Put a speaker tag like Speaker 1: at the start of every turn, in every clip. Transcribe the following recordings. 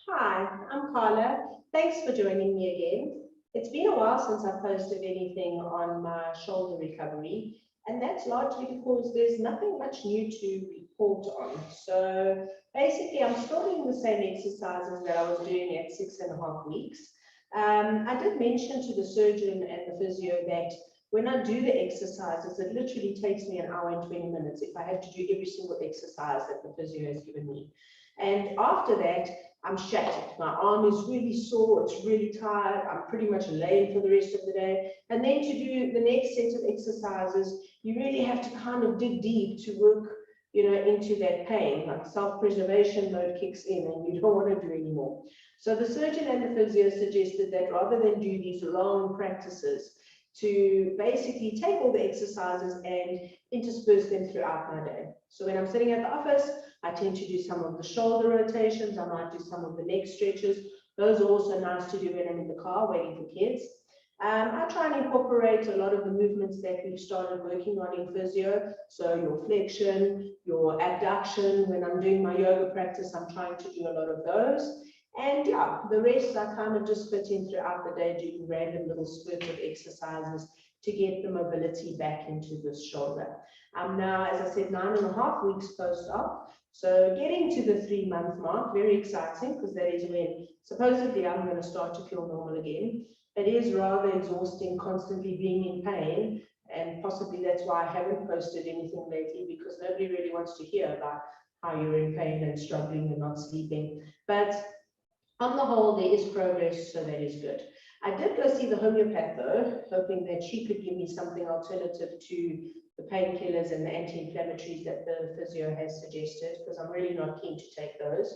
Speaker 1: Hi, I'm Carla. Thanks for joining me again. It's been a while since I posted anything on my shoulder recovery, and that's largely because there's nothing much new to report on. So basically, I'm still doing the same exercises that I was doing at 6.5 weeks. I did mention to the surgeon and the physio that when I do the exercises, it literally takes me an hour and 20 minutes if I have to do every single exercise that the physio has given me. And after that, I'm shattered. My arm is really sore, it's really tired. I'm pretty much lame for the rest of the day. And then to do the next set of exercises, you really have to kind of dig deep to work, into that pain. Like self-preservation mode kicks in and you don't want to do anymore. So the surgeon and the physio suggested that rather than do these long practices, to basically take all the exercises and intersperse them throughout my day. So when I'm sitting at the office, I tend to do some of the shoulder rotations. I might do some of the neck stretches. Those are also nice to do when I'm in the car waiting for kids. I try and incorporate a lot of the movements that we've started working on in physio. So your flexion, your abduction. When I'm doing my yoga practice, I'm trying to do a lot of those. And yeah, the rest I kind of just fit in throughout the day, doing random little spurts of exercises to get the mobility back into this shoulder. I'm now, as I said, 9.5 weeks post-op. So getting to the 3-month mark, very exciting because that is when supposedly I'm going to start to feel normal again. It is rather exhausting constantly being in pain, and possibly that's why I haven't posted anything lately, because nobody really wants to hear about how you're in pain and struggling and not sleeping. But on the whole, there is progress, so that is good. I did go see the homeopath though, hoping that she could give me something alternative to the painkillers and the anti-inflammatories that the physio has suggested, because I'm really not keen to take those.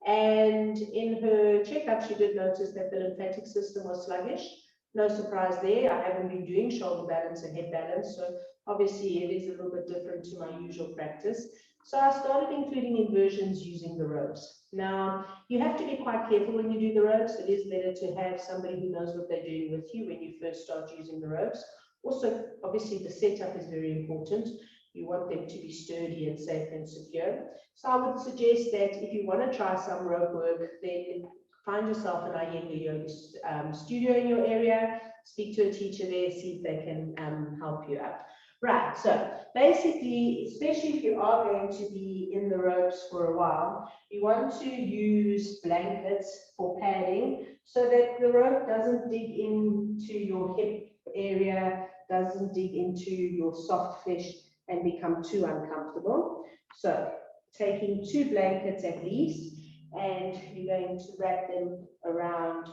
Speaker 1: And in her checkup, she did notice that the lymphatic system was sluggish. No surprise there. I haven't been doing shoulder balance and head balance, so obviously it is a little bit different to my usual practice. So I started including inversions using the ropes. Now, you have to be quite careful when you do the ropes. It is better to have somebody who knows what they're doing with you when you first start using the ropes. Also, obviously, the setup is very important. You want them to be sturdy and safe and secure. So I would suggest that if you want to try some rope work, then find yourself an Iyengar yoga studio in your area, speak to a teacher there, see if they can help you out. Right, so basically, especially if you are going to be in the ropes for a while, you want to use blankets for padding so that the rope doesn't dig into your hip area, doesn't dig into your soft flesh and become too uncomfortable. So taking 2 blankets at least, and you're going to wrap them around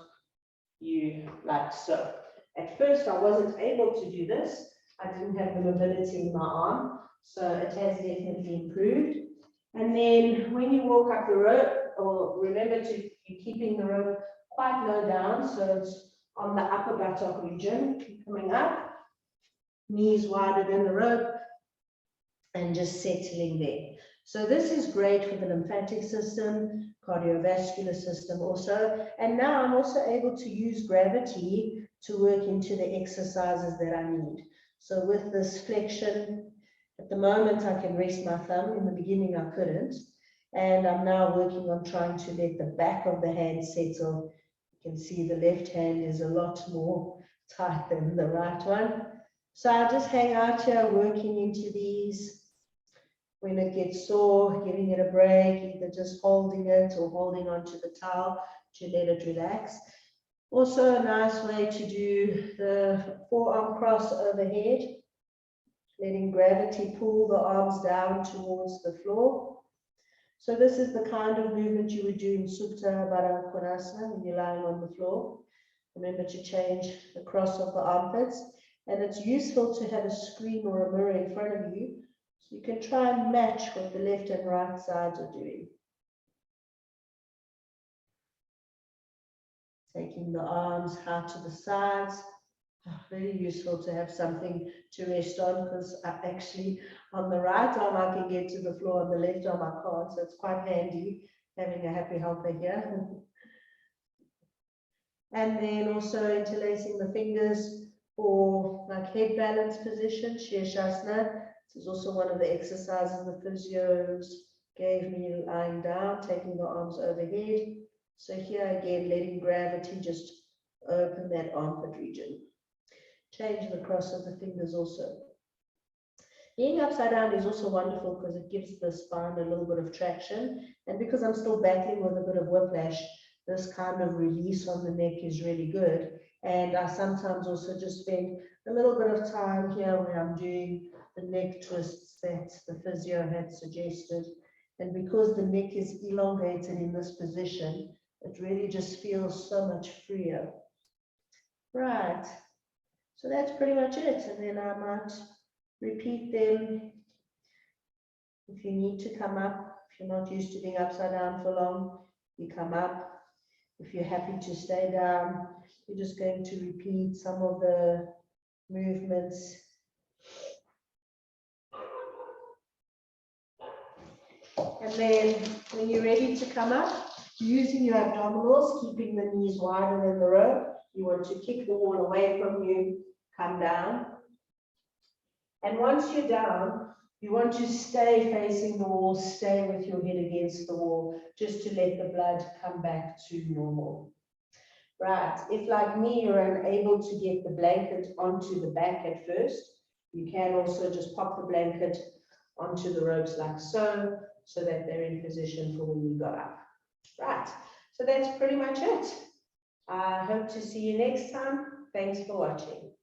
Speaker 1: you like so. At first, I wasn't able to do this. I didn't have the mobility in my arm, so it has definitely improved. And then when you walk up the rope, or remember to be keeping the rope quite low down, so it's on the upper buttock region, coming up, knees wider than the rope, and just settling there. So this is great for the lymphatic system, cardiovascular system also. And now I'm also able to use gravity to work into the exercises that I need. So with this flexion, at the moment I can rest my thumb. In the beginning I couldn't. And I'm now working on trying to let the back of the hand settle. You can see the left hand is a lot more tight than the right one. So I just hang out here working into these. When it gets sore, giving it a break, either just holding it or holding onto the towel to let it relax. Also a nice way to do the forearm cross overhead, letting gravity pull the arms down towards the floor. So this is the kind of movement you would do in Supta Baddha Konasana when you're lying on the floor. Remember to change the cross of the armpits, and it's useful to have a screen or a mirror in front of you, so you can try and match what the left and right sides are doing. Taking the arms out to the sides. Very useful to have something to rest on, because actually on the right arm I can get to the floor, on the left arm I can't, so it's quite handy having a happy helper here. And then also interlacing the fingers for like head balance position, Shirshasana. This is also one of the exercises the physios gave me lying down, taking the arms overhead. So here again, letting gravity just open that armpit region. Change the cross of the fingers also. Being upside down is also wonderful because it gives the spine a little bit of traction. And because I'm still battling with a bit of whiplash, this kind of release on the neck is really good. And I sometimes also just spend a little bit of time here where I'm doing the neck twists that the physio had suggested. And because the neck is elongated in this position, it really just feels so much freer. Right. So that's pretty much it. And then I might repeat them. If you need to come up, if you're not used to being upside down for long, you come up. If you're happy to stay down, you're just going to repeat some of the movements. And then when you're ready to come up, using your abdominals, keeping the knees wider than the rope, you want to kick the wall away from you, come down. And once you're down, you want to stay facing the wall, stay with your head against the wall, just to let the blood come back to normal. Right, if like me, you're unable to get the blanket onto the back at first, you can also just pop the blanket onto the ropes like so, so that they're in position for when you go up. Right, so that's pretty much it. I hope to see you next time. Thanks for watching.